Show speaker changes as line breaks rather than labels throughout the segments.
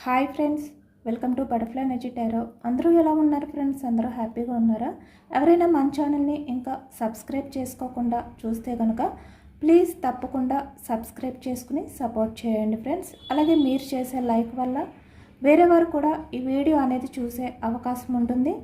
Hi friends, welcome to butterfly energy tarot. అందరూ ఎలా ఉన్నారు ఫ్రెండ్స్? అందరూ హ్యాపీగా ఉన్నారా? ఎవరైనా మన ఛానల్ని ఇంకా సబ్స్క్రైబ్ చేసుకోకుండా చూస్తే కనుక ప్లీజ్ తప్పకుండా సబ్స్క్రైబ్ చేసుకుని సపోర్ట్ చేయండి ఫ్రెండ్స్. అలాగే మీరు చేసే లైక్ వల్ల వేరే వారు కూడా ఈ వీడియో అనేది చూసే అవకాశం ఉంటుంది.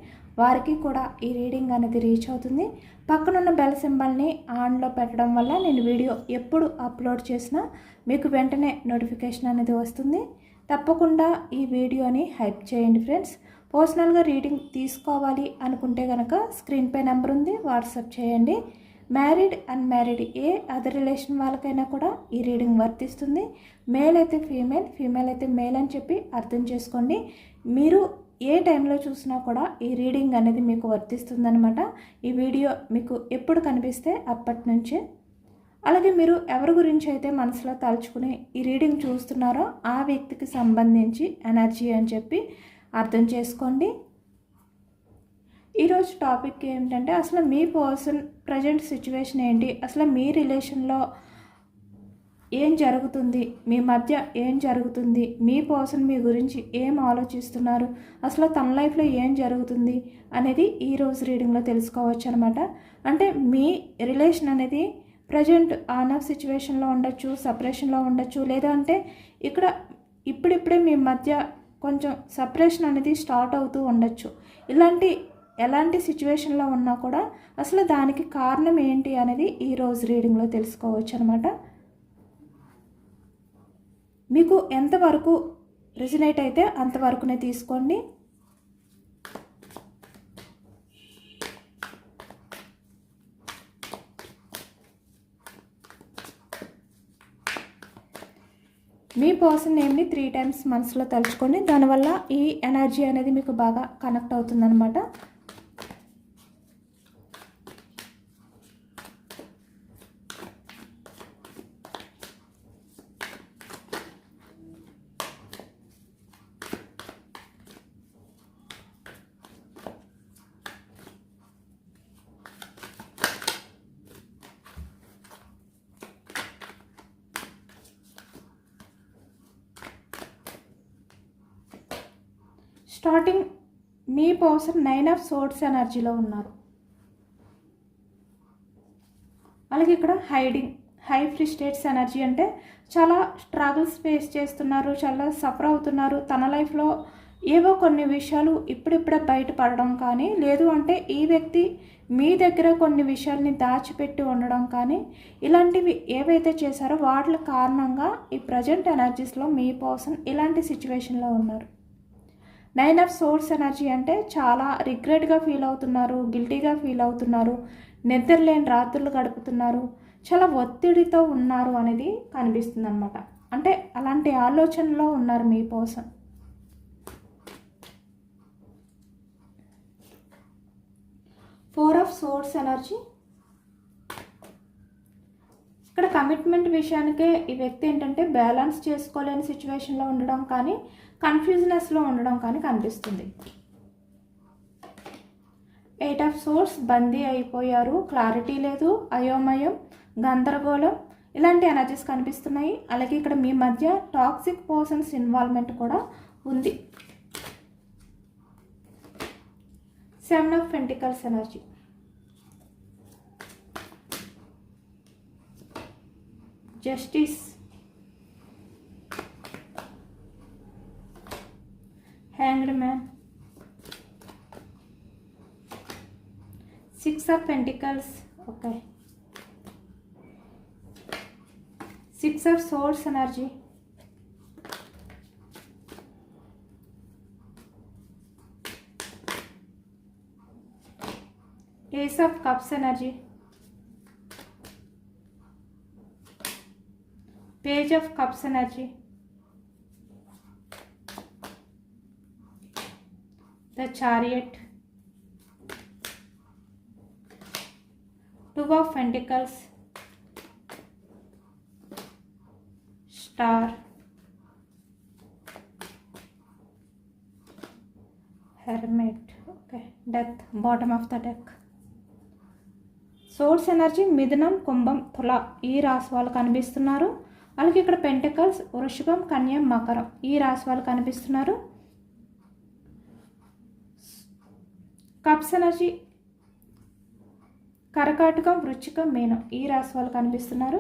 వారికి కూడా ఈ రీడింగ్ అనేది రీచ్ అవుతుంది. పక్కనున్న బెల్ సింబల్ని ఆన్లో పెట్టడం వల్ల నేను వీడియో ఎప్పుడు అప్లోడ్ చేసినా మీకు వెంటనే నోటిఫికేషన్ అనేది వస్తుంది. తప్పకుండా ఈ వీడియోని హైప్ చేయండి ఫ్రెండ్స్. పర్సనల్గా రీడింగ్ తీసుకోవాలి అనుకుంటే కనుక స్క్రీన్పై నెంబర్ ఉంది, వాట్సాప్ చేయండి. మ్యారీడ్ అన్మ్యారీడ్ ఏ అదర్ రిలేషన్ వాళ్ళకైనా కూడా ఈ రీడింగ్ వర్తిస్తుంది. మేల్ అయితే ఫీమేల్, ఫీమేల్ అయితే మేల్ అని చెప్పి అర్థం చేసుకోండి. మీరు ఏ టైంలో చూసినా కూడా ఈ రీడింగ్ అనేది మీకు వర్తిస్తుందన్నమాట. ఈ వీడియో మీకు ఎప్పుడు కనిపిస్తే అప్పటి నుంచే. అలాగే మీరు ఎవరి గురించి అయితే మనసులో తలుచుకుని ఈ రీడింగ్ చూస్తున్నారో ఆ వ్యక్తికి సంబంధించి ఎనర్జీ అని చెప్పి అర్థం చేసుకోండి. ఈరోజు టాపిక్ ఏమిటంటే అసలు మీ పర్సన్ ప్రజెంట్ సిచ్యువేషన్ ఏంటి, అసలు మీ రిలేషన్లో ఏం జరుగుతుంది, మీ మధ్య ఏం జరుగుతుంది, మీ పర్సన్ మీ గురించి ఏం ఆలోచిస్తున్నారు, అసలు తన లైఫ్లో ఏం జరుగుతుంది అనేది ఈరోజు రీడింగ్లో తెలుసుకోవచ్చు అనమాట. అంటే మీ రిలేషన్ అనేది ప్రజెంట్ ఆన్ ఆఫ్ సిచ్యువేషన్లో ఉండొచ్చు, సపరేషన్లో ఉండొచ్చు, లేదా అంటే ఇక్కడ ఇప్పుడిప్పుడే మీ మధ్య కొంచెం సపరేషన్ అనేది స్టార్ట్ అవుతూ ఉండొచ్చు. ఎలాంటి సిచ్యువేషన్లో ఉన్నా కూడా అసలు దానికి కారణం ఏంటి అనేది ఈరోజు రీడింగ్లో తెలుసుకోవచ్చు అనమాట. మీకు ఎంతవరకు రిజనేట్ అయితే అంతవరకునే తీసుకోండి. మీ పర్సన్ నేమ్ని 3 times మనసులో తలుచుకోండి. దానివల్ల ఈ ఎనర్జీ అనేది మీకు బాగా కనెక్ట్ అవుతుందన్నమాట. Starting me person 9 of Swords ఎనర్జీలో ఉన్నారు. అలాగే ఇక్కడ హై ఫ్రస్ట్రేట్స్ ఎనర్జీ అంటే చాలా స్ట్రగుల్స్ ఫేస్ చేస్తున్నారు, చాలా సఫర్ అవుతున్నారు. తన లైఫ్లో ఏవో కొన్ని విషయాలు ఇప్పుడిప్పుడే బయటపడడం కానీ, లేదు అంటే ఈ వ్యక్తి మీ దగ్గర కొన్ని విషయాల్ని దాచిపెట్టి ఉండడం కానీ, ఇలాంటివి ఏవైతే చేశారో వాటి కారణంగా ఈ ప్రజెంట్ ఎనర్జీస్లో మీ పర్సన్ ఇలాంటి సిచ్యువేషన్లో ఉన్నారు. 9 of Swords ఎనర్జీ అంటే చాలా రిగ్రెట్గా ఫీల్ అవుతున్నారు, గిల్టీగా ఫీల్ అవుతున్నారు, నిద్రలేని రాత్రులు గడుపుతున్నారు, చాలా ఒత్తిడితో ఉన్నారు అనేది కనిపిస్తుంది అనమాట. అంటే అలాంటి ఆలోచనలో ఉన్నారు మీ person. Four of Swords energy ఇక్కడ కమిట్మెంట్ విషయానికే ఈ వ్యక్తి ఏంటంటే బ్యాలెన్స్ చేసుకోలేని సిచ్యువేషన్లో ఉండడం కానీ, కన్ఫ్యూజనెస్లో ఉండడం కానీ కనిపిస్తుంది. 8 of Swords బందీ అయిపోయారు, క్లారిటీ లేదు, అయోమయం, గందరగోళం ఇలాంటి ఎనర్జీస్ కనిపిస్తున్నాయి. అలాగే ఇక్కడ మీ మధ్య టాక్సిక్ పర్సన్స్ ఇన్వాల్వ్మెంట్ కూడా ఉంది. 7 of Pentacles energy justice, hanged man, 6 of Pentacles, okay, 6 of Swords energy, Ace of Cups energy, Page of Cups energy, The Chariot, 2 of Pentacles, Star, Hermit, okay, Death, bottom of the deck. Source energy మిథునం, కుంభం, తుల ఈ రాశి వాళ్ళు కనిపిస్తున్నారు. అలాగే ఇక్కడ pentacles, వృషభం, కన్య, మకరం ఈ రాశి వాళ్ళు కనిపిస్తున్నారు. కప్స్ ఎనర్జీ కర్కాటకం, వృశ్చికం, మీనం ఈ రాశి వాళ్ళు కనిపిస్తున్నారు.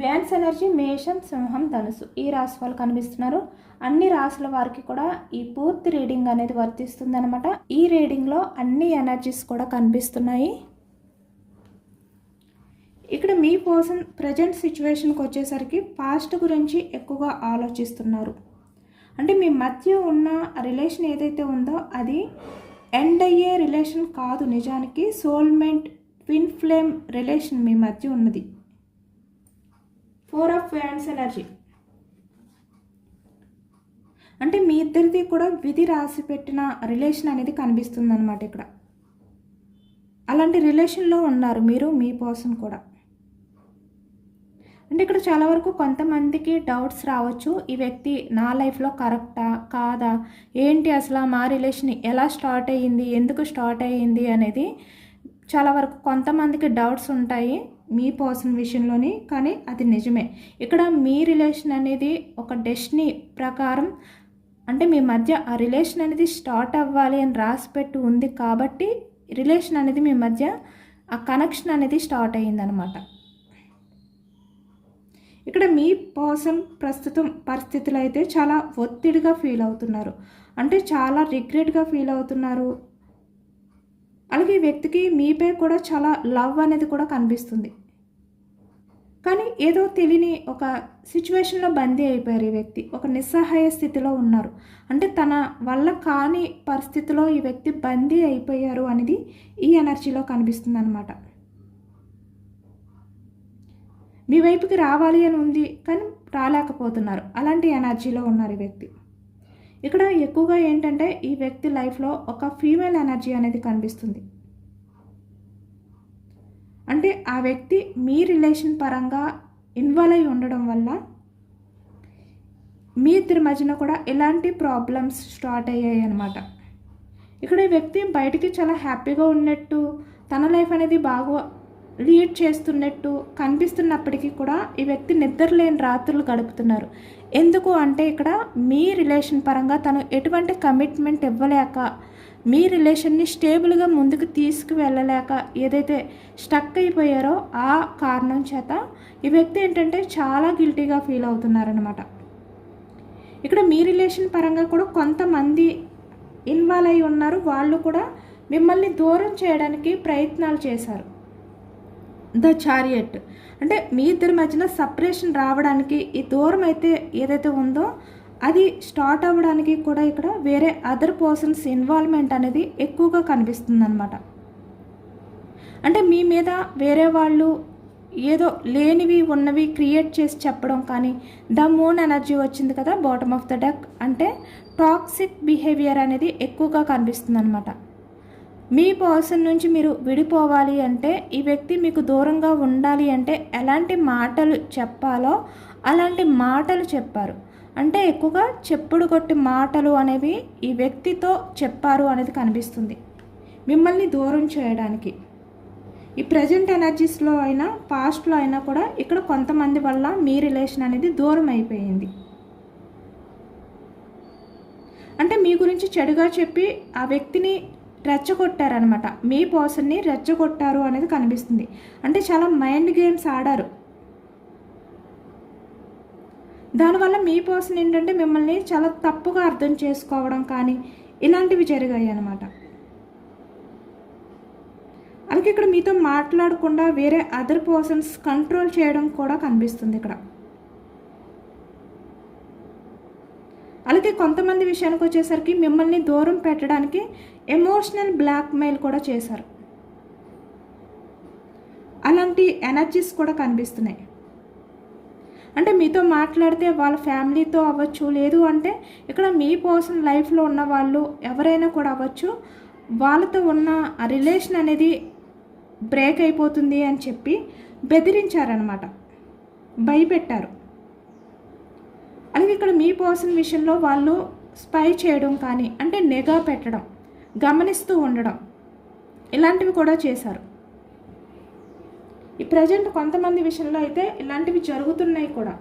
వ్యాన్స్ ఎనర్జీ మేషం, సింహం, ధనుసు ఈ రాశి వాళ్ళు కనిపిస్తున్నారు. అన్ని రాశుల వారికి కూడా ఈ పూర్తి రీడింగ్ అనేది వర్తిస్తుంది అనమాట. ఈ రీడింగ్లో అన్ని ఎనర్జీస్ కూడా కనిపిస్తున్నాయి. ఇక్కడ మీ పర్సన్ ప్రజెంట్ సిచ్యువేషన్కి వచ్చేసరికి పాస్ట్ గురించి ఎక్కువగా ఆలోచిస్తున్నారు. అంటే మీ మధ్య ఉన్న రిలేషన్ ఏదైతే ఉందో అది ఎండ్ అయ్యే రిలేషన్ కాదు, నిజానికి సోల్మేట్ ట్విన్ ఫ్లేమ్ రిలేషన్ మీ మధ్య ఉన్నది. 4 ఆఫ్ వ్యాండ్స్ ఎనర్జీ అంటే మీ ఇద్దరిది కూడా విధి రాసి పెట్టిన రిలేషన్ అనేది కనిపిస్తుంది అనమాట. ఇక్కడ అలాంటి రిలేషన్లో ఉన్నారు మీరు, మీ పర్సన్ కూడా. అంటే ఇక్కడ చాలా వరకు కొంతమందికి డౌట్స్ రావచ్చు, ఈ వ్యక్తి నా లైఫ్లో కరెక్టా కాదా, ఏంటి అసలు మా రిలేషన్ ఎలా స్టార్ట్ అయ్యింది, ఎందుకు స్టార్ట్ అయ్యింది అనేది చాలా వరకు కొంతమందికి డౌట్స్ ఉంటాయి మీ పర్సన్ విషయంలోని. కానీ అది నిజమే. ఇక్కడ మీ రిలేషన్ అనేది ఒక డెస్టినీ ప్రకారం, అంటే మీ మధ్య ఆ రిలేషన్ అనేది స్టార్ట్ అవ్వాలి అని రాసిపెట్టి ఉంది కాబట్టి రిలేషన్ అనేది మీ మధ్య ఆ కనెక్షన్ అనేది స్టార్ట్ అయ్యిందనమాట. ఇక్కడ మీ పర్సన్ ప్రస్తుతం పరిస్థితులు అయితే చాలా ఒత్తిడిగా ఫీల్ అవుతున్నారు, అంటే చాలా రిగ్రెట్గా ఫీల్ అవుతున్నారు. అలాగే ఈ వ్యక్తికి మీపై కూడా చాలా లవ్ అనేది కూడా కనిపిస్తుంది. కానీ ఏదో తెలియని ఒక సిచ్యువేషన్లో బందీ అయిపోయారు ఈ వ్యక్తి, ఒక నిస్సహాయ స్థితిలో ఉన్నారు. అంటే తన వల్ల కాని పరిస్థితిలో ఈ వ్యక్తి బందీ అయిపోయారు అనేది ఈ ఎనర్జీలో కనిపిస్తుంది అనమాట. మీ వైపుకి రావాలి అని ఉంది కానీ రాలేకపోతున్నారు, అలాంటి ఎనర్జీలో ఉన్నారు ఈ వ్యక్తి. ఇక్కడ ఎక్కువగా ఏంటంటే ఈ వ్యక్తి లైఫ్లో ఒక ఫీమేల్ ఎనర్జీ అనేది కనిపిస్తుంది. అంటే ఆ వ్యక్తి మీ రిలేషన్ పరంగా ఇన్వాల్వ్ అయి ఉండడం వల్ల మీ ఇద్దరి మధ్యన కూడా ఎలాంటి ప్రాబ్లమ్స్ స్టార్ట్ అయ్యాయి అన్నమాట. ఇక్కడ ఈ వ్యక్తి బయటికి చాలా హ్యాపీగా ఉన్నట్టు, తన లైఫ్ అనేది బాగా లీడ్ చేస్తున్నట్టు కనిపిస్తున్నప్పటికీ కూడా ఈ వ్యక్తి నిద్రలేని రాత్రులు గడుపుతున్నారు. ఎందుకు అంటే ఇక్కడ మీ రిలేషన్ పరంగా తను ఎటువంటి కమిట్మెంట్ ఇవ్వలేక, మీ రిలేషన్ని స్టేబుల్గా ముందుకు తీసుకువెళ్ళలేక ఏదైతే స్టక్ అయిపోయారో ఆ కారణం చేత ఈ వ్యక్తి ఏంటంటే చాలా గిల్టీగా ఫీల్ అవుతున్నారనమాట. ఇక్కడ మీ రిలేషన్ పరంగా కూడా కొంతమంది ఇన్వాల్వ్ అయి ఉన్నారు, వాళ్ళు కూడా మిమ్మల్ని దూరం చేయడానికి ప్రయత్నాలు చేశారు. ద చారియట్ అంటే మీ ఇద్దరి మధ్యన సపరేషన్ రావడానికి ఈ దూరం అయితే ఏదైతే ఉందో అది స్టార్ట్ అవ్వడానికి కూడా ఇక్కడ వేరే అదర్ పర్సన్స్ ఇన్వాల్వ్మెంట్ అనేది ఎక్కువగా కనిపిస్తుంది అనమాట. అంటే మీ మీద వేరే వాళ్ళు ఏదో లేనివి ఉన్నవి క్రియేట్ చేసి చెప్పడం కానీ, ద మూన్ ఎనర్జీ వచ్చింది కదా బాటమ్ ఆఫ్ ద డెక్, అంటే టాక్సిక్ బిహేవియర్ అనేది ఎక్కువగా కనిపిస్తుంది అనమాట. మీ పర్సన్ నుంచి మీరు విడిపోవాలి అంటే, ఈ వ్యక్తి మీకు దూరంగా ఉండాలి అంటే ఎలాంటి మాటలు చెప్పాలో అలాంటి మాటలు చెప్పారు. అంటే ఎక్కువగా చెప్పుడు కొట్టి మాటలు అనేవి ఈ వ్యక్తితో చెప్పారు అనేది కనిపిస్తుంది మిమ్మల్ని దూరం చేయడానికి. ఈ ప్రజెంట్ ఎనర్జీస్లో అయినా పాస్ట్లో అయినా కూడా ఇక్కడ కొంతమంది వల్ల మీ రిలేషన్ అనేది దూరం అయిపోయింది. అంటే మీ గురించి చెడుగా చెప్పి ఆ వ్యక్తిని రెచ్చగొట్టారనమాట, మీ పర్సన్ని రెచ్చగొట్టారు అనేది కనిపిస్తుంది. అంటే చాలా మైండ్ గేమ్స్ ఆడారు. దానివల్ల మీ పర్సన్ ఏంటంటే మిమ్మల్ని చాలా తప్పుగా అర్థం చేసుకోవడం కానీ ఇలాంటివి జరిగాయి అన్నమాట. అలాగే ఇక్కడ మీతో మాట్లాడకుండా వేరే అదర్ పర్సన్స్ కంట్రోల్ చేయడం కూడా కనిపిస్తుంది ఇక్కడ. అలాగే కొంతమంది విషయానికి వచ్చేసరికి మిమ్మల్ని దూరం పెట్టడానికి ఎమోషనల్ బ్లాక్మెయిల్ కూడా చేశారు. అలాంటి ఎనర్జీస్ కూడా కనిపిస్తున్నాయి. అంటే మీతో మాట్లాడితే వాళ్ళ ఫ్యామిలీతో అవ్వచ్చు, లేదు అంటే ఇక్కడ మీ పర్సన్ లైఫ్లో ఉన్న వాళ్ళు ఎవరైనా కూడా అవ్వచ్చు, వాళ్ళతో ఉన్న ఆ రిలేషన్ అనేది బ్రేక్ అయిపోతుంది అని చెప్పి బెదిరించారనమాట, భయపెట్టారు. అలాగే ఇక్కడ మీ పర్సన్ విషయంలో వాళ్ళు స్పై చేయడం కానీ, అంటే నిఘా పెట్టడం, గమనిస్తూ ఉండడం, ఇలాంటివి కూడా చేశారు. ఈ ప్రజెంట్ కొంతమంది విషయంలో అయితే ఇలాంటివి జరుగుతున్నాయి కూడా.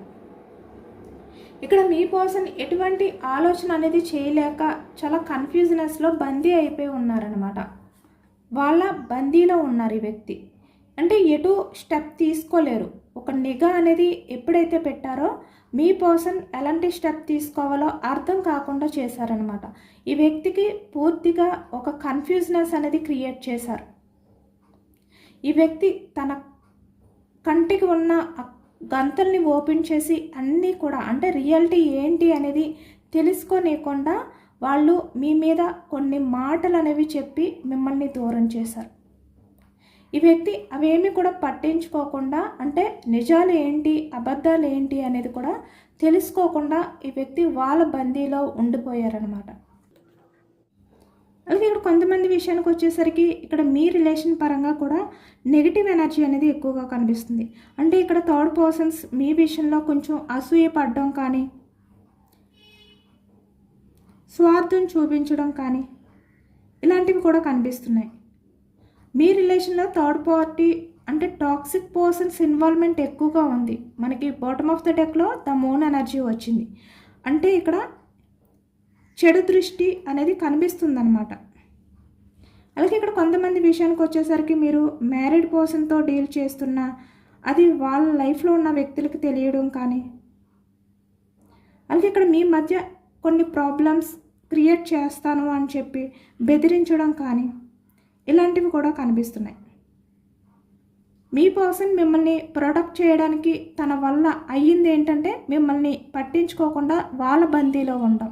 ఇక్కడ మీ పర్సన్ ఎటువంటి ఆలోచన అనేది చేయలేక చాలా కన్ఫ్యూజనెస్లో బందీ అయిపోయి ఉన్నారనమాట. వాళ్ళ బందీలో ఉన్నారు ఈ వ్యక్తి. అంటే ఎటు స్టెప్ తీసుకోలేరు. ఒక నిఘా అనేది ఎప్పుడైతే పెట్టారో మీ పర్సన్ ఎలాంటి స్టెప్ తీసుకోవాలో అర్థం కాకుండా చేశారనమాట. ఈ వ్యక్తికి పూర్తిగా ఒక కన్ఫ్యూజనెస్ అనేది క్రియేట్ చేశారు. ఈ వ్యక్తి తన కంటికి ఉన్న గంతల్ని ఓపెన్ చేసి అన్నీ కూడా అంటే రియాలిటీ ఏంటి అనేది తెలుసుకోలేకుండా వాళ్ళు మీ మీద కొన్ని మాటలు అనేవి చెప్పి మిమ్మల్ని దూరం చేశారు. ఈ వ్యక్తి అవేమీ కూడా పట్టించుకోకుండా అంటే నిజాలు ఏంటి అబద్ధాలు ఏంటి అనేది కూడా తెలుసుకోకుండా ఈ వ్యక్తి వాళ్ళ బందీలో ఉండిపోయారనమాట. అలాగే ఇక్కడ కొంతమంది విషయానికి వచ్చేసరికి ఇక్కడ మీ రిలేషన్ పరంగా కూడా నెగిటివ్ ఎనర్జీ అనేది ఎక్కువగా కనిపిస్తుంది. అంటే ఇక్కడ థర్డ్ పర్సన్స్ మీ విషయంలో కొంచెం అసూయ పడడం కానీ, స్వార్థం చూపించడం కానీ ఇలాంటివి కూడా కనిపిస్తున్నాయి. మీ రిలేషన్లో థర్డ్ పార్టీ అంటే టాక్సిక్ పర్సన్స్ ఇన్వాల్వ్మెంట్ ఎక్కువగా ఉంది. మనకి బాటమ్ ఆఫ్ ద డెక్లో ద మూన్ ఎనర్జీ వచ్చింది. అంటే ఇక్కడ చెడు దృష్టి అనేది కనిపిస్తుందన్నమాట. అలాగే ఇక్కడ కొంతమంది విషయానికి వచ్చేసరికి మీరు మ్యారీడ్ పర్సన్తో డీల్ చేస్తున్నా అది వాళ్ళ లైఫ్లో ఉన్న వ్యక్తులకు తెలియడం కానీ, అలాగే ఇక్కడ మీ మధ్య కొన్ని ప్రాబ్లమ్స్ క్రియేట్ చేస్తాను అని చెప్పి బెదిరించడం కానీ ఇలాంటివి కూడా కనిపిస్తున్నాయి. మీ పర్సన్ మిమ్మల్ని ప్రొటెక్ట్ చేయడానికి తన వల్ల అయ్యింది ఏంటంటే మిమ్మల్ని పట్టించుకోకుండా వాళ్ళ బందీలో ఉండడం,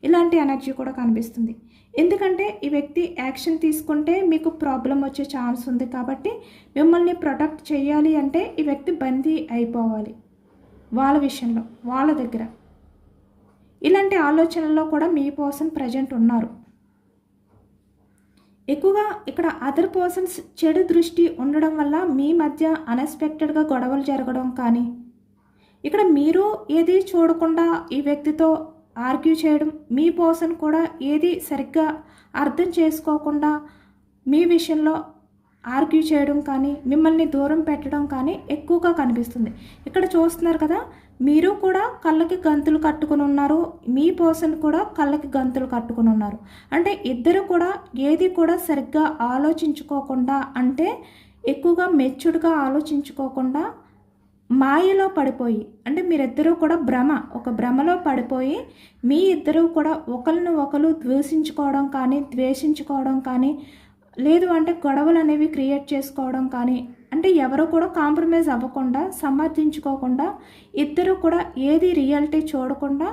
ఇలాంటి ఎనర్జీ కూడా కనిపిస్తుంది. ఎందుకంటే ఈ వ్యక్తి యాక్షన్ తీసుకుంటే మీకు ప్రాబ్లం వచ్చే ఛాన్స్ ఉంది కాబట్టి మిమ్మల్ని ప్రొటెక్ట్ చేయాలి అంటే ఈ వ్యక్తి బందీ అయిపోవాలి వాళ్ళ విషయంలో, వాళ్ళ దగ్గర. ఇలాంటి ఆలోచనల్లో కూడా మీ పర్సన్ ప్రజెంట్ ఉన్నారు. ఎక్కువగా ఇక్కడ అదర్ పర్సన్స్ చెడు దృష్టి ఉండడం వల్ల మీ మధ్య అన్ఎక్స్పెక్టెడ్గా గొడవలు జరగడం కానీ, ఇక్కడ మీరు ఏది చూడకుండా ఈ వ్యక్తితో ఆర్గ్యూ చేయడం, మీ పర్సన్ కూడా ఏది సరిగ్గా అర్థం చేసుకోకుండా మీ విషయంలో ఆర్గ్యూ చేయడం కానీ, మిమ్మల్ని దూరం పెట్టడం కానీ ఎక్కువగా కనిపిస్తుంది. ఇక్కడ చూస్తున్నారు కదా, మీరు కూడా కళ్ళకి గంతులు కట్టుకుని ఉన్నారు, మీ పర్సన్ కూడా కళ్ళకి గంతులు కట్టుకుని ఉన్నారు. అంటే ఇద్దరు కూడా ఏది కూడా సరిగ్గా ఆలోచించుకోకుండా, అంటే ఎక్కువగా మెచ్యూర్డ్గా ఆలోచించుకోకుండా మాయలో పడిపోయి, అంటే మీరిద్దరూ కూడా ఒక భ్రమలో పడిపోయి మీ ఇద్దరూ కూడా ఒకరిని ఒకరు ద్వేషించుకోవడం కానీ లేదు అంటే గొడవలు అనేవి క్రియేట్ చేసుకోవడం కానీ, అంటే ఎవరు కూడా కాంప్రమైజ్ అవ్వకుండా సమర్థించుకోకుండా ఇద్దరు కూడా ఏది రియాలిటీ చూడకుండా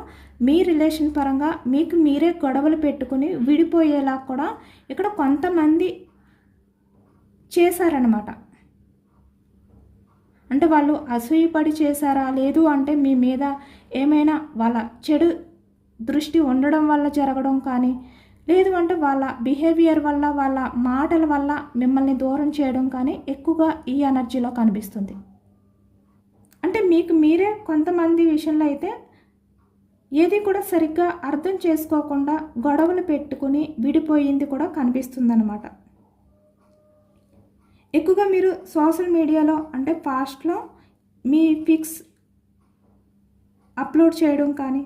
మీ రిలేషన్ పరంగా మీకు మీరే గొడవలు పెట్టుకుని విడిపోయేలా కూడా ఇక్కడ కొంతమంది చేశారనమాట. అంటే వాళ్ళు అసూయపడి చేశారా, లేదు అంటే మీ మీద ఏమైనా వాళ్ళ చెడు దృష్టి ఉండడం వల్ల జరగడం కానీ, లేదు అంటే వాళ్ళ బిహేవియర్ వల్ల, వాళ్ళ మాటల వల్ల మిమ్మల్ని దూరం చేయడం కానీ ఎక్కువగా ఈ ఎనర్జీలో కనిపిస్తుంది. అంటే మీకు మీరే కొంతమంది విషయంలో అయితే ఏది కూడా సరిగ్గా అర్థం చేసుకోకుండా గొడవలు పెట్టుకుని విడిపోయింది కూడా కనిపిస్తుందన్నమాట. ఎక్కువగా మీరు సోషల్ మీడియాలో అంటే పాస్ట్లో మీ పిక్స్ అప్లోడ్ చేయడం కానీ,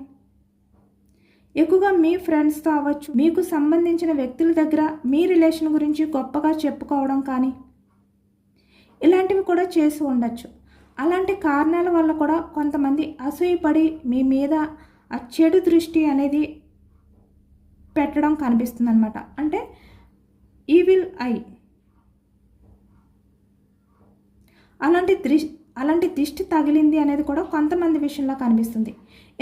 ఎక్కువగా మీ ఫ్రెండ్స్తో అవ్వచ్చు, మీకు సంబంధించిన వ్యక్తుల దగ్గర మీ రిలేషన్ గురించి గొప్పగా చెప్పుకోవడం కానీ ఇలాంటివి కూడా చేసి ఉండొచ్చు. అలాంటి కారణాల వల్ల కూడా కొంతమంది అసూయపడి మీ మీద ఆ చెడు దృష్టి అనేది పెట్టడం కనిపిస్తుందన్నమాట. అంటే ఈవిల్ ఐ, అలాంటి దిష్టి తగిలింది అనేది కూడా కొంతమంది విషయంలో కనిపిస్తుంది.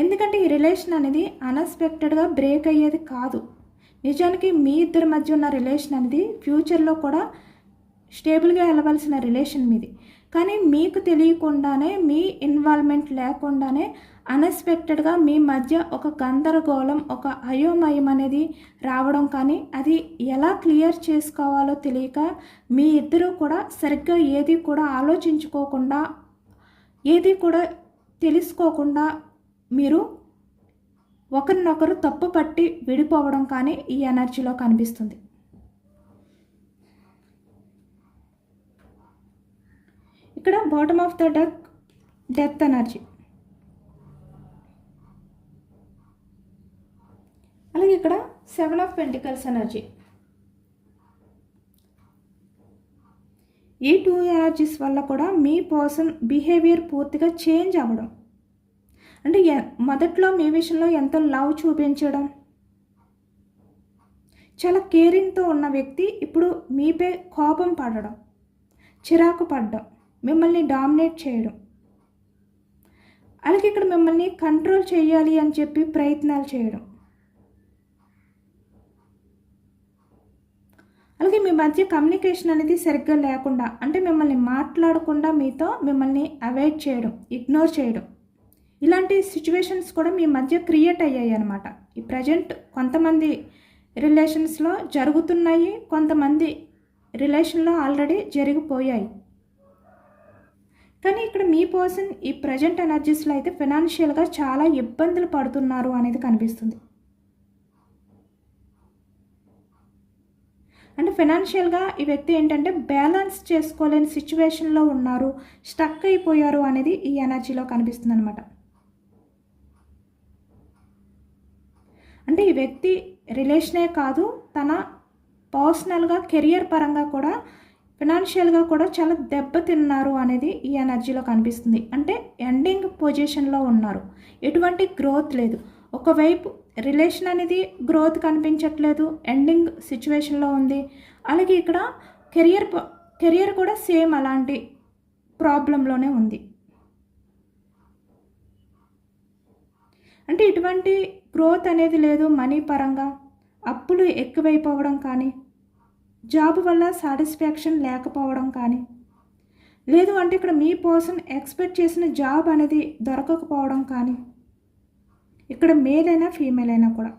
ఎందుకంటే ఈ రిలేషన్ అనేది అన్ఎక్స్పెక్టెడ్గా బ్రేక్ అయ్యేది కాదు. నిజానికి మీ ఇద్దరి మధ్య ఉన్న రిలేషన్ అనేది ఫ్యూచర్లో కూడా స్టేబుల్గా వెళ్ళవలసిన రిలేషన్ మీది. కానీ మీకు తెలియకుండానే, మీ ఇన్వాల్వ్మెంట్ లేకుండానే అన్ఎక్స్పెక్టెడ్గా మీ మధ్య ఒక గందరగోళం, ఒక అయోమయం అనేది రావడం కానీ, అది ఎలా క్లియర్ చేసుకోవాలో తెలియక మీ ఇద్దరూ కూడా సరిగ్గా ఏది కూడా ఆలోచించుకోకుండా, ఏది కూడా తెలుసుకోకుండా మీరు ఒకరినొకరు తప్పు పట్టి విడిపోవడం కానీ ఈ ఎనర్జీలో కనిపిస్తుంది. ఇక్కడ bottom of the deck death energy. అలాగే ఇక్కడ 7 ఆఫ్ పెంటికల్స్ ఎనర్జీ. ఈ 2 ఎనర్జీస్ వల్ల కూడా మీ పర్సన్ బిహేవియర్ పూర్తిగా చేంజ్ అవ్వడం. అంటే మొదట్లో మీ విషయంలో ఎంతో లవ్ చూపించడం, చాలా కేరింగ్తో ఉన్న వ్యక్తి ఇప్పుడు మీపై కోపం పడడం, చిరాకు పడడం, మిమ్మల్ని డామినేట్ చేయడం, అలాగే ఇక్కడ మిమ్మల్ని కంట్రోల్ చేయాలి అని చెప్పి ప్రయత్నాలు చేయడం, అలాగే మీ మధ్య కమ్యూనికేషన్ అనేది సరిగ్గా లేకుండా, అంటే మిమ్మల్ని మాట్లాడకుండా మిమ్మల్ని అవాయిడ్ చేయడం, ఇగ్నోర్ చేయడం, ఇలాంటి సిచ్యువేషన్స్ కూడా మీ మధ్య క్రియేట్ అయ్యాయి అన్నమాట. ఈ ప్రజెంట్ కొంతమంది రిలేషన్స్లో జరుగుతున్నాయి, కొంతమంది రిలేషన్లో ఆల్రెడీ జరిగిపోయాయి. కానీ ఇక్కడ మీ పర్సన్ ఈ ప్రజెంట్ ఎనర్జీస్లో అయితే ఫైనాన్షియల్గా చాలా ఇబ్బందులు పడుతున్నారు అనేది కనిపిస్తుంది. అంటే ఫైనాన్షియల్గా ఈ వ్యక్తి ఏంటంటే బ్యాలెన్స్ చేసుకోలేని సిచ్యువేషన్లో ఉన్నారు, స్టక్ అయిపోయారు అనేది ఈ ఎనర్జీలో కనిపిస్తుంది అనమాట. అంటే ఈ వ్యక్తి రిలేషనే కాదు, తన పర్సనల్గా కెరియర్ పరంగా కూడా ఫైనాన్షియల్గా కూడా చాలా దెబ్బతిన్నారు అనేది ఈ ఎనర్జీలో కనిపిస్తుంది. అంటే ఎండింగ్ పొజిషన్లో ఉన్నారు, ఎటువంటి గ్రోత్ లేదు. ఒకవైపు రిలేషన్ అనేది గ్రోత్ కనిపించట్లేదు, ఎండింగ్ సిచ్యువేషన్లో ఉంది. అలాగే ఇక్కడ కెరియర్ కూడా సేమ్ అలాంటి ప్రాబ్లంలోనే ఉంది. అంటే ఇటువంటి గ్రోత్ అనేది లేదు. మనీ పరంగా అప్పులు ఎక్కువైపోవడం కానీ, జాబ్ వల్ల సాటిస్ఫాక్షన్ లేకపోవడం కానీ, లేదు అంటే ఇక్కడ మీ పర్సన్ ఎక్స్పెక్ట్ చేసిన జాబ్ అనేది దొరకకపోవడం కానీ, ఇక్కడ మేల్ అయినా ఫీమేల్ అయినా కూడా.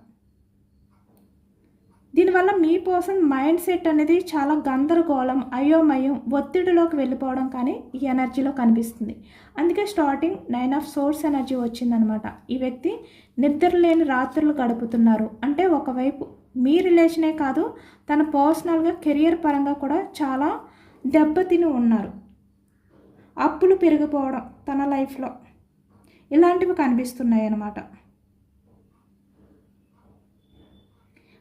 దీనివల్ల మీ పర్సన్ మైండ్ సెట్ అనేది చాలా గందరగోళం, అయోమయం, ఒత్తిడిలోకి వెళ్ళిపోవడం కానీ ఈ ఎనర్జీలో కనిపిస్తుంది. అందుకే స్టార్టింగ్ 9 ఆఫ్ సోర్స్ ఎనర్జీ వచ్చిందనమాట. ఈ వ్యక్తి నిద్ర లేని రాత్రులు గడుపుతున్నారు. అంటే ఒకవైపు మీ రిలేషనే కాదు, తన పర్సనల్గా కెరియర్ పరంగా కూడా చాలా దెబ్బతిని ఉన్నారు. అప్పులు పెరిగిపోవడం తన లైఫ్లో ఇలాంటివి కనిపిస్తున్నాయి అన్నమాట.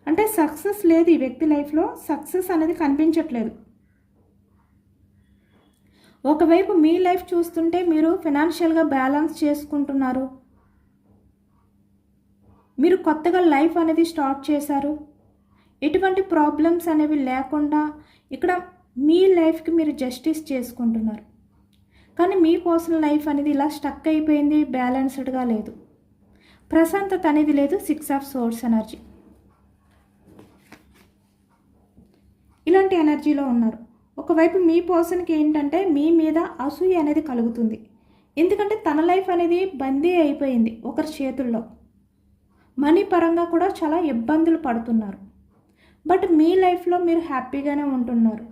అంటే సక్సెస్ లేదు, ఈ వ్యక్తి లైఫ్లో సక్సెస్ అనేది కనిపించట్లేదు. ఒకవైపు మీ లైఫ్ చూస్తుంటే మీరు ఫైనాన్షియల్గా బ్యాలెన్స్ చేసుకుంటున్నారు, మీరు కొత్తగా లైఫ్ అనేది స్టార్ట్ చేశారు, ఎటువంటి ప్రాబ్లమ్స్ అనేవి లేకుండా ఇక్కడ మీ లైఫ్కి మీరు జస్టిస్ చేసుకుంటున్నారు. కానీ మీ పర్సనల్ లైఫ్ అనేది ఇలా స్టక్ అయిపోయింది, బ్యాలెన్స్డ్గా లేదు, ప్రశాంతత అనేది లేదు. 6 ఆఫ్ సోర్స్ ఎనర్జీ ఇలాంటి ఎనర్జీలో ఉన్నారు. ఒకవైపు మీ పర్సన్కి ఏంటంటే మీ మీద అసూయ అనేది కలుగుతుంది. ఎందుకంటే తన లైఫ్ అనేది బందీ అయిపోయింది ఒకరి చేతుల్లో. మనీ పరంగా కూడా చాలా ఇబ్బందులు పడుతున్నారు. బట్ మీ లైఫ్లో మీరు హ్యాపీగానే ఉంటున్నారు.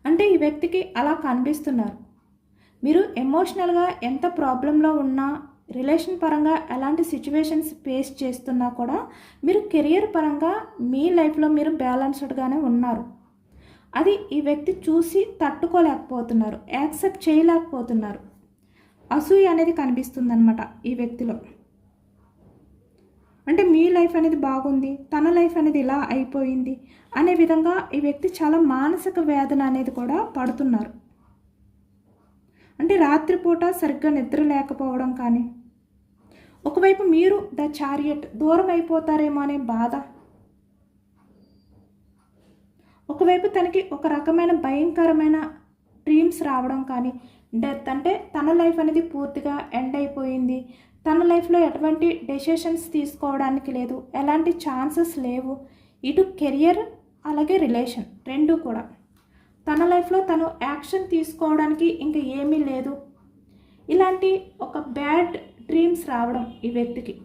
అంటే ఈ వ్యక్తికి అలా కనిపిస్తున్నారు. మీరు ఎమోషనల్గా ఎంత ప్రాబ్లంలో ఉన్నా, రిలేషన్ పరంగా ఎలాంటి సిచ్యువేషన్స్ ఫేస్ చేస్తున్నా కూడా మీరు కెరియర్ పరంగా మీ లైఫ్లో మీరు బ్యాలెన్స్డ్గానే ఉన్నారు. అది ఈ వ్యక్తి చూసి తట్టుకోలేకపోతున్నారు, యాక్సెప్ట్ చేయలేకపోతున్నారు. అసూయ అనేది కనిపిస్తుందన్నమాట ఈ వ్యక్తిలో. అంటే మీ లైఫ్ అనేది బాగుంది, తన లైఫ్ అనేది ఇలా అయిపోయింది అనే విధంగా ఈ వ్యక్తి చాలా మానసిక వేదన అనేది కూడా పడుతున్నారు. అంటే రాత్రిపూట సరిగ్గా నిద్ర లేకపోవడం కానీ, ఒకవైపు మీరు ద చారియట్ దూరం అయిపోతారేమో అనే బాధ, ఒకవైపు తనకి ఒక రకమైన భయంకరమైన డ్రీమ్స్ రావడం కానీ, డెత్ అంటే తన లైఫ్ అనేది పూర్తిగా ఎండ్ అయిపోయింది, తన లైఫ్లో ఎటువంటి డెసిషన్స్ తీసుకోవడానికి లేదు, ఎలాంటి ఛాన్సెస్ లేవు. ఇటు కెరియర్ అలాగే రిలేషన్ రెండూ కూడా తన లైఫ్లో తను యాక్షన్ తీసుకోవడానికి ఇంకా ఏమీ లేదు. ఇలాంటి ఒక బ్యాడ్ డ్రీమ్స్ రావడం ఈ వ్యక్తికి,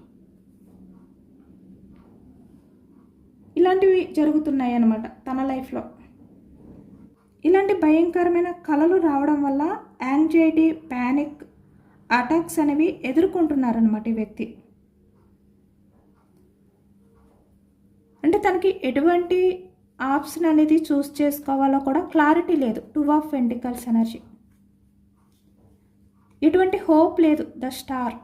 ఇలాంటివి జరుగుతున్నాయి అన్నమాట తన లైఫ్లో. ఇలాంటి భయంకరమైన కలలు రావడం వల్ల యాంగ్జైటీ, ప్యానిక్ అటాక్స్ అనేవి ఎదుర్కొంటున్నారన్నమాట ఈ వ్యక్తి. అంటే తనకి ఎటువంటి ఆప్షన్ అనేది చూస్ చేసుకోవాలో కూడా క్లారిటీ లేదు. 2 ఆఫ్ పెంటికల్స్ ఎనర్జీ. ఎటువంటి హోప్ లేదు. The star.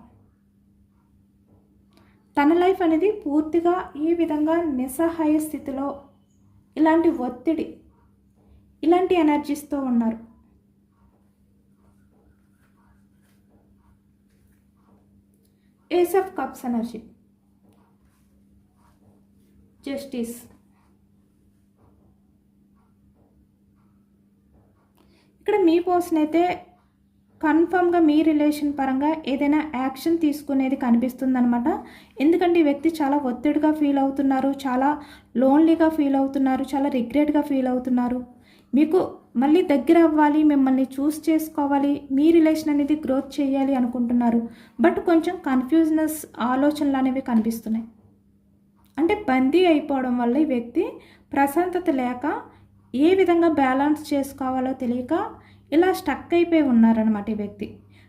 తన లైఫ్ అనేది పూర్తిగా ఈ విధంగా నిస్సహాయ స్థితిలో, ఇలాంటి ఒత్తిడి, ఇలాంటి ఎనర్జీస్తో ఉన్నారు. Ace of cups energy, justice. ఇక్కడ మీ పర్సన్ అయితే కన్ఫర్మ్గా మీ రిలేషన్ పరంగా ఏదైనా యాక్షన్ తీసుకునేది కనిపిస్తుందనమాట. ఎందుకంటే ఈ వ్యక్తి చాలా ఒత్తిడిగా ఫీల్ అవుతున్నారు, చాలా లోన్లీగా ఫీల్ అవుతున్నారు, చాలా రిగ్రెట్గా ఫీల్ అవుతున్నారు. మీకు మళ్ళీ దగ్గర అవ్వాలి, మిమ్మల్ని చూస్ చేసుకోవాలి, మీ రిలేషన్ అనేది గ్రోత్ చేయాలి అనుకుంటున్నారు. బట్ కొంచెం కన్ఫ్యూజనెస్ ఆలోచనలు అనేవి కనిపిస్తున్నాయి. అంటే బందీ అయిపోవడం వల్ల ఈ వ్యక్తి ప్రశాంతత లేక ఏ విధంగా బ్యాలెన్స్ చేసుకోవాలో తెలియక ఇలా స్టక్ అయిపోయి ఉన్నారనమాట ఈ వ్యక్తి.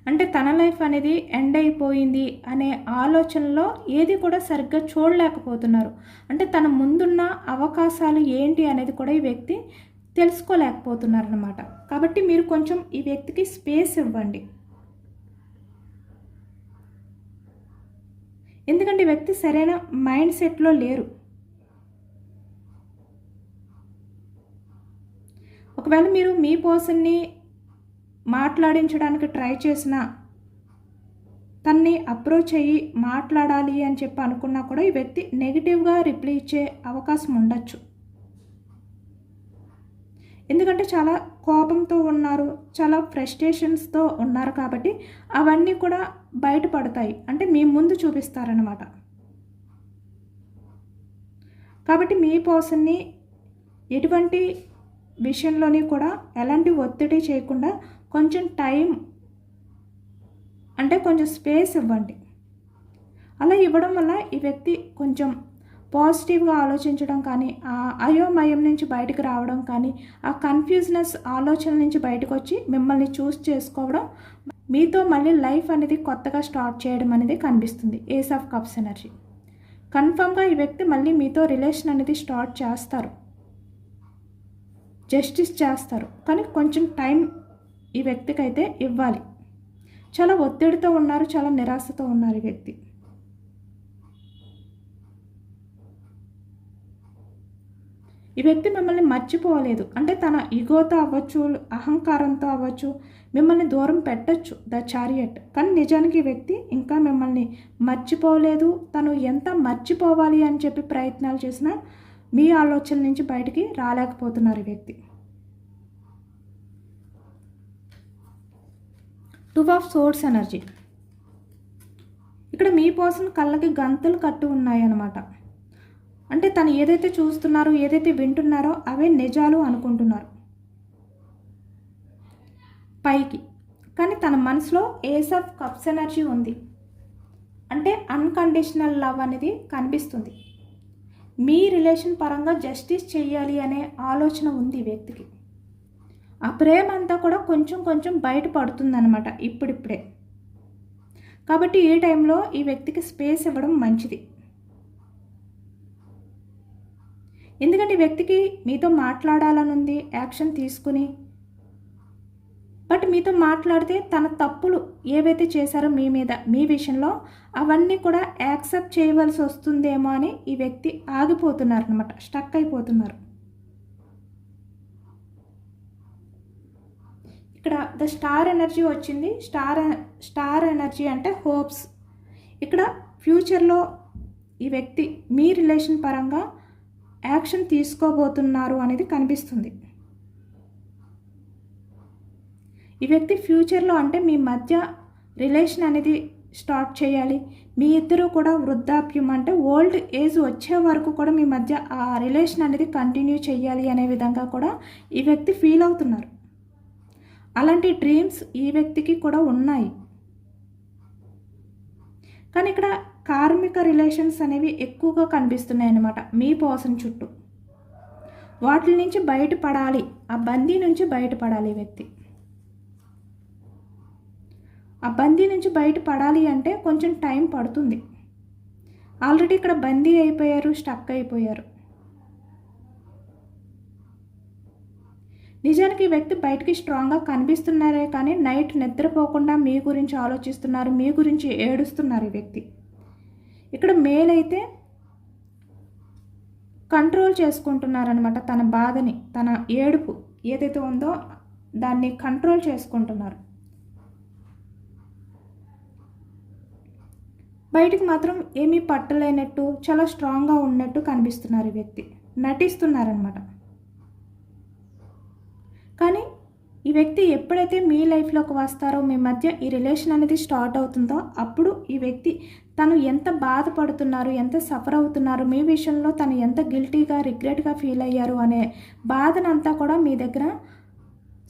అంటే తన లైఫ్ అనేది ఎండ్ అయిపోయింది అనే ఆలోచనలో ఏది కూడా సరిగ్గా చూడలేకపోతున్నారు. అంటే తన ముందున్న అవకాశాలు ఏంటి అనేది కూడా ఈ వ్యక్తి తెలుసుకోలేకపోతున్నారనమాట. కాబట్టి మీరు కొంచెం ఈ వ్యక్తికి స్పేస్ ఇవ్వండి. ఎందుకంటే ఈ వ్యక్తి సరైన మైండ్ సెట్లో లేరు. ఒకవేళ మీరు మీ పర్సన్ని మాట్లాడించడానికి ట్రై చేసినా, తన్ని అప్రోచ్ అయ్యి మాట్లాడాలి అని చెప్పి అనుకున్నా కూడా ఈ వ్యక్తి నెగిటివ్గా రిప్లై ఇచ్చే అవకాశం ఉండొచ్చు. ఎందుకంటే చాలా కోపంతో ఉన్నారు, చాలా ఫ్రస్ట్రేషన్స్తో ఉన్నారు. కాబట్టి అవన్నీ కూడా బయటపడతాయి, అంటే మీ ముందు చూపిస్తారనమాట. కాబట్టి మీ పర్సన్ని ఎటువంటి విషయంలోని కూడా ఎలాంటి ఒత్తిడి చేయకుండా కొంచెం టైం, అంటే కొంచెం స్పేస్ ఇవ్వండి. అలా ఇవ్వడం వల్ల ఈ వ్యక్తి కొంచెం పాజిటివ్గా ఆలోచించడం కానీ, ఆ అయోమయం నుంచి బయటకు రావడం కానీ, ఆ కన్ఫ్యూజ్నెస్ ఆలోచన నుంచి బయటకు వచ్చి మిమ్మల్ని చూస్ చేసుకోవడం, మీతో మళ్ళీ లైఫ్ అనేది కొత్తగా స్టార్ట్ చేయడం అనేది కనిపిస్తుంది. Ace of cups energy. కన్ఫర్మ్గా ఈ వ్యక్తి మళ్ళీ మీతో రిలేషన్ అనేది స్టార్ట్ చేస్తారు, జస్టిస్ చేస్తారు. కానీ కొంచెం టైం ఈ వ్యక్తికి అయితే ఇవ్వాలి. చాలా ఒత్తిడితో ఉన్నారు, చాలా నిరాశతో ఉన్నారు ఈ వ్యక్తి. ఈ వ్యక్తి మిమ్మల్ని మర్చిపోలేదు. అంటే తన ఈగోతో అవ్వచ్చు, అహంకారంతో అవ్వచ్చు, మిమ్మల్ని దూరం పెట్టచ్చు, ద చారియట్. కానీ నిజానికి ఈ వ్యక్తి ఇంకా మిమ్మల్ని మర్చిపోలేదు. తను ఎంత మర్చిపోవాలి అని చెప్పి ప్రయత్నాలు చేసినా మీ ఆలోచన నుంచి బయటికి రాలేకపోతున్నారు ఈ వ్యక్తి. Two of swords energy. ఇక్కడ మీ పర్సన్ కళ్ళకి గంతులు కట్టు ఉన్నాయన్నమాట. అంటే తను ఏదైతే చూస్తున్నారో, ఏదైతే వింటున్నారో అవే నిజాలు అనుకుంటున్నారు పైకి. కానీ తన మనసులో ఏస్ ఆఫ్ కప్స్ ఎనర్జీ ఉంది. అంటే అన్కండిషనల్ లవ్ అనేది కనిపిస్తుంది. మీ రిలేషన్ పరంగా జస్టిస్ చేయాలి అనే ఆలోచన ఉంది ఈ వ్యక్తికి. ఆ ప్రేమ అంతా కూడా కొంచెం కొంచెం బయటపడుతుందన్నమాట ఇప్పుడిప్పుడే. కాబట్టి ఈ టైంలో ఈ వ్యక్తికి స్పేస్ ఇవ్వడం మంచిది. ఎందుకంటే ఈ వ్యక్తికి మీతో మాట్లాడాలని ఉంది, యాక్షన్ తీసుకుని. బట్ మీతో మాట్లాడితే తన తప్పులు ఏవైతే చేశారో మీ మీద, మీ విషయంలో, అవన్నీ కూడా యాక్సెప్ట్ చేయవలసి వస్తుందేమో అని ఈ వ్యక్తి ఆగిపోతున్నారు అనమాట, స్టక్ అయిపోతున్నారు. ఇక్కడ ద స్టార్ ఎనర్జీ వచ్చింది. స్టార్ ఎనర్జీ అంటే హోప్స్. ఇక్కడ ఫ్యూచర్లో ఈ వ్యక్తి మీ రిలేషన్ పరంగా యాక్షన్ తీసుకోబోతున్నారు అనేది కనిపిస్తుంది. ఈ వ్యక్తి ఫ్యూచర్లో, అంటే మీ మధ్య రిలేషన్ అనేది స్టార్ట్ చేయాలి. మీ ఇద్దరు కూడా వృద్ధాప్యం, అంటే ఓల్డ్ ఏజ్ వచ్చే వరకు కూడా మీ మధ్య ఆ రిలేషన్ అనేది కంటిన్యూ చేయాలి అనే విధంగా కూడా ఈ వ్యక్తి ఫీల్ అవుతున్నారు. అలాంటి డ్రీమ్స్ ఈ వ్యక్తికి కూడా ఉన్నాయి. కానీ ఇక్కడ కార్మిక రిలేషన్స్ అనేవి ఎక్కువగా కనిపిస్తున్నాయి అన్నమాట మీ పర్సన్ చుట్టూ. వాటి నుంచి బయటపడాలి, ఆ బందీ నుంచి బయటపడాలి ఈ వ్యక్తి. ఆ బందీ నుంచి బయటపడాలి అంటే కొంచెం టైం పడుతుంది. ఆల్రెడీ ఇక్కడ బందీ అయిపోయారు, స్టక్ అయిపోయారు. నిజానికి ఈ వ్యక్తి బయటికి స్ట్రాంగ్గా కనిపిస్తున్నారే కానీ నైట్ నిద్రపోకుండా మీ గురించి ఆలోచిస్తున్నారు, మీ గురించి ఏడుస్తున్నారు ఈ వ్యక్తి. ఇక్కడ మేల్ అయితే కంట్రోల్ చేసుకుంటున్నారనమాట. తన బాధని, తన ఏడుపు ఏదైతే ఉందో దాన్ని కంట్రోల్ చేసుకుంటున్నారు. బయటికి మాత్రం ఏమీ పట్టలేనట్టు చాలా స్ట్రాంగ్గా ఉన్నట్టు కనిపిస్తున్నారు ఈ వ్యక్తి, నటిస్తున్నారనమాట. కానీ ఈ వ్యక్తి ఎప్పుడైతే మీ లైఫ్లోకి వస్తారో, మీ మధ్య ఈ రిలేషన్ అనేది స్టార్ట్ అవుతుందో అప్పుడు ఈ వ్యక్తి తను ఎంత బాధపడుతున్నారు, ఎంత సఫర్ అవుతున్నారు, మీ విషయంలో తను ఎంత గిల్టీగా, రిగ్రెట్గా ఫీల్ అయ్యారు అనే బాధనంతా కూడా మీ దగ్గర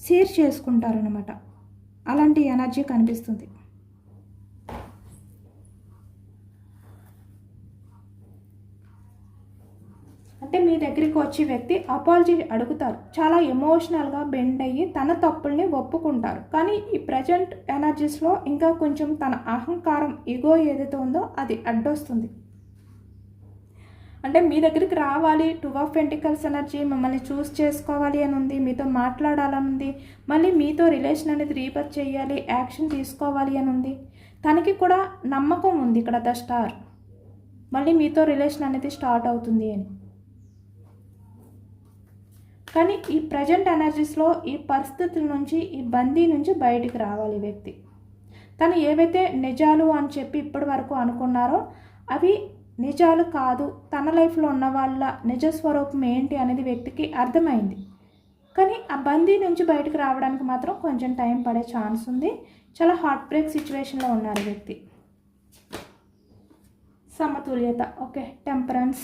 షేర్ చేసుకుంటారనమాట. అలాంటి ఎనర్జీ కనిపిస్తుంది. అంటే మీ దగ్గరికి వచ్చే వ్యక్తి అపాలజీ అడుగుతారు, చాలా ఎమోషనల్గా బెండ్ అయ్యి తన తప్పుల్ని ఒప్పుకుంటారు. కానీ ఈ ప్రజెంట్ ఎనర్జీస్లో ఇంకా కొంచెం తన అహంకారం, ఈగో ఏదైతే ఉందో అది అడ్డొస్తుంది. అంటే మీ దగ్గరికి రావాలి, 2 ఆఫ్ పెంటికల్స్ ఎనర్జీ, మిమ్మల్ని చూస్ చేసుకోవాలి అని ఉంది, మీతో మాట్లాడాలని ఉంది, మళ్ళీ మీతో రిలేషన్ అనేది రీబర్త్ చేయాలి, యాక్షన్ తీసుకోవాలి అని ఉంది. తనకి కూడా నమ్మకం ఉంది ఇక్కడ ద స్టార్, మళ్ళీ మీతో రిలేషన్ అనేది స్టార్ట్ అవుతుంది అని. కానీ ఈ ప్రజెంట్ ఎనర్జీస్లో ఈ పరిస్థితుల నుంచి, ఈ బందీ నుంచి బయటికి రావాలి వ్యక్తి. తను ఏవైతే నిజాలు అని చెప్పి ఇప్పటి వరకు అనుకున్నారో అవి నిజాలు కాదు, తన లైఫ్లో ఉన్న వాళ్ళ నిజస్వరూపం ఏంటి అనేది వ్యక్తికి అర్థమైంది. కానీ ఆ బందీ నుంచి బయటకు రావడానికి మాత్రం కొంచెం టైం పడే ఛాన్స్ ఉంది. చాలా హార్ట్ బ్రేక్ సిచ్యువేషన్లో ఉన్నారు వ్యక్తి. సమతుల్యత, ఓకే, టెంపరెన్స్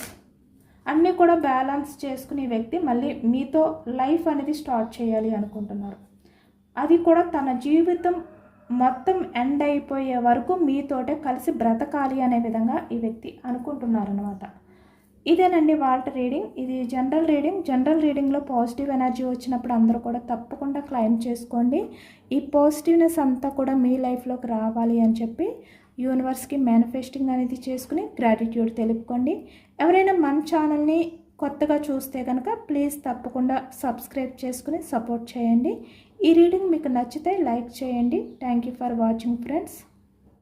అన్నీ కూడా బ్యాలెన్స్ చేసుకునే వ్యక్తి మళ్ళీ మీతో లైఫ్ అనేది స్టార్ట్ చేయాలి అనుకుంటున్నారు. అది కూడా తన జీవితం మొత్తం ఎండ్ అయిపోయే వరకు మీతోటే కలిసి బ్రతకాలి అనే విధంగా ఈ వ్యక్తి అనుకుంటున్నారనమాట. ఇదేనండి వాళ్ళ రీడింగ్. ఇది జనరల్ రీడింగ్. జనరల్ రీడింగ్లో పాజిటివ్ ఎనర్జీ వచ్చినప్పుడు అందరూ కూడా తప్పకుండా క్లైమ్ చేసుకోండి. ఈ పాజిటివ్నెస్ అంతా కూడా మీ లైఫ్లోకి రావాలి అని చెప్పి యూనివర్స్కి మేనిఫెస్టింగ్ అనేది చేసుకుని గ్రాటిట్యూడ్ తెలుపుకోండి. ఎవరైనా మన ఛానల్ని కొత్తగా చూస్తే కనుక ప్లీజ్ తప్పకుండా సబ్స్క్రైబ్ చేసుకుని సపోర్ట్ చేయండి. ఈ రీడింగ్ మీకు నచ్చితే లైక్ చేయండి. Thank you for watching friends.